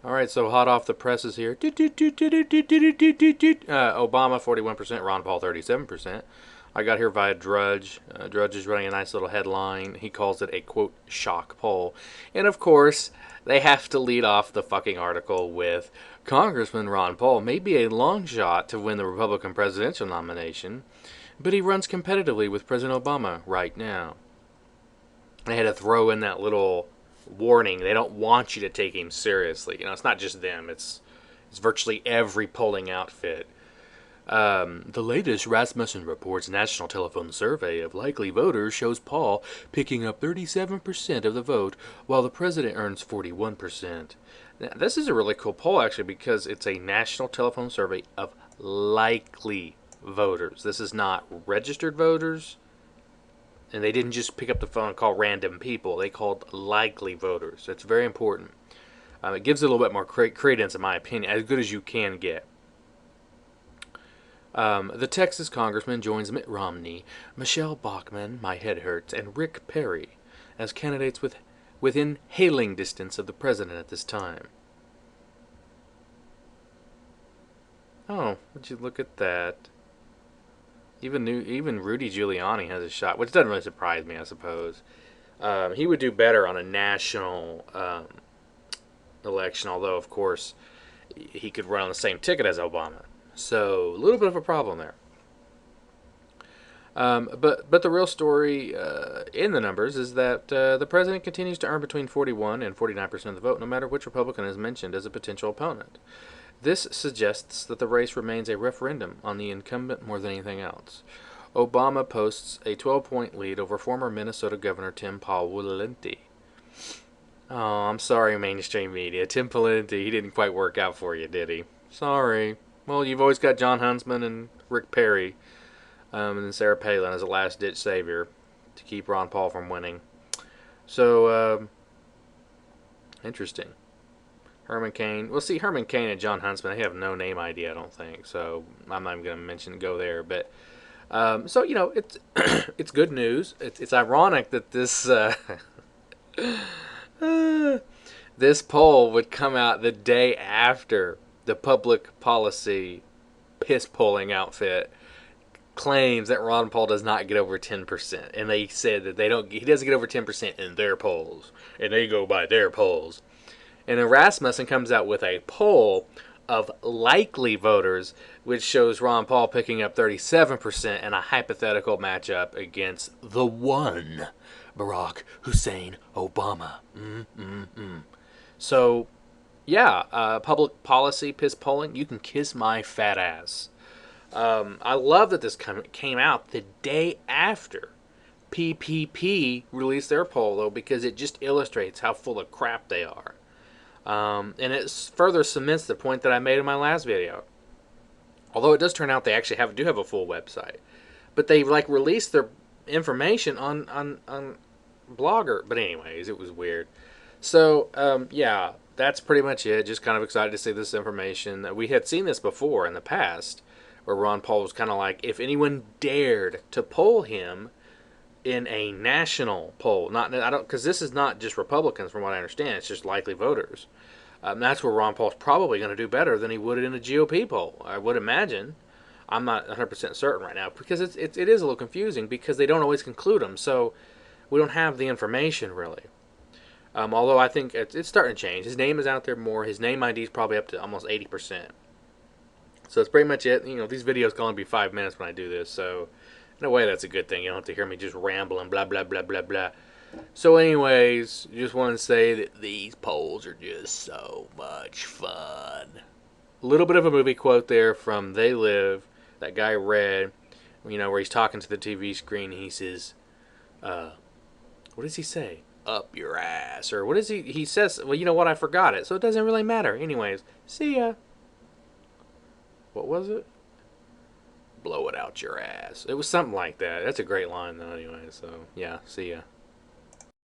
All right, so hot off the presses here. Obama 41%, Ron Paul 37%. I got here via Drudge. Drudge is running a nice little headline. He calls it a quote shock poll, and of course they have to lead off the fucking article with Congressman Ron Paul may be a long shot to win the Republican presidential nomination, but he runs competitively with President Obama right now. They had to throw in that little warning. They don't want you to take him seriously. You know, it's not just them. It's virtually every polling outfit. The latest Rasmussen Reports national telephone survey of likely voters shows Paul picking up 37% of the vote, while the president earns 41%. Now, this is a really cool poll, actually, because it's a national telephone survey of likely voters. This is not registered voters, and they didn't just pick up the phone and call random people. They called likely voters. That's very important. It gives it a little bit more credence, in my opinion, as good as you can get. The Texas congressman joins Mitt Romney, Michelle Bachmann, My Head Hurts, and Rick Perry as candidates within hailing distance of the president at this time. Oh, would you look at that? Even Rudy Giuliani has a shot, which doesn't really surprise me, I suppose. He would do better on a national election, although, of course, he could run on the same ticket as Obama. So, a little bit of a problem there. But the real story in the numbers is that the president continues to earn between 41 and 49% of the vote, no matter which Republican is mentioned as a potential opponent. This suggests that the race remains a referendum on the incumbent more than anything else. Obama posts a 12-point lead over former Minnesota Governor Tim Pawlenty. Oh, I'm sorry, mainstream media. Tim Pawlenty, he didn't quite work out for you, did he? Sorry. Well, you've always got John Huntsman and Rick Perry, and then Sarah Palin as a last-ditch savior to keep Ron Paul from winning. So, interesting. Herman Cain. Well, see, Herman Cain and John Huntsman, they have no name ID, I don't think. So I'm not even going to go there. But so you know, it's it's good news. It's ironic that this this poll would come out the day after the public policy piss polling outfit claims that Ron Paul does not get over 10%, and they said that he doesn't get over 10% in their polls, and they go by their polls. And then Rasmussen comes out with a poll of likely voters, which shows Ron Paul picking up 37% in a hypothetical matchup against the one Barack Hussein Obama. So, yeah, public policy piss polling, you can kiss my fat ass. I love that this came out the day after PPP released their poll, though, because it just illustrates how full of crap they are. And it further cements the point that I made in my last video. Although it does turn out they actually do have a full website, but they like released their information on Blogger. But anyways, it was weird. So yeah, that's pretty much it. Just kind of excited to see this information. We had seen this before in the past, where Ron Paul was kind of like, if anyone dared to poll him in a national poll, because this is not just Republicans, from what I understand. It's just likely voters. That's where Ron Paul's probably going to do better than he would in a GOP poll, I would imagine. I'm not 100% certain right now, because it is a little confusing, because they don't always conclude them, so we don't have the information really. Although I think it's starting to change. His name is out there more. His name ID is probably up to almost 80%. So that's pretty much it. You know, these videos can only be 5 minutes when I do this, so in a way that's a good thing. You don't have to hear me just rambling, blah, blah, blah, blah, blah. So anyways, just want to say that these polls are just so much fun. A little bit of a movie quote there from They Live, that guy Red, you know, where he's talking to the TV screen. He says, what does he say? Up your ass. Or what is he says, well, you know what, I forgot it, so it doesn't really matter. Anyways, see ya. What was it? Blow it out your ass. It was something like that. That's a great line, though, anyway. So, yeah, see ya.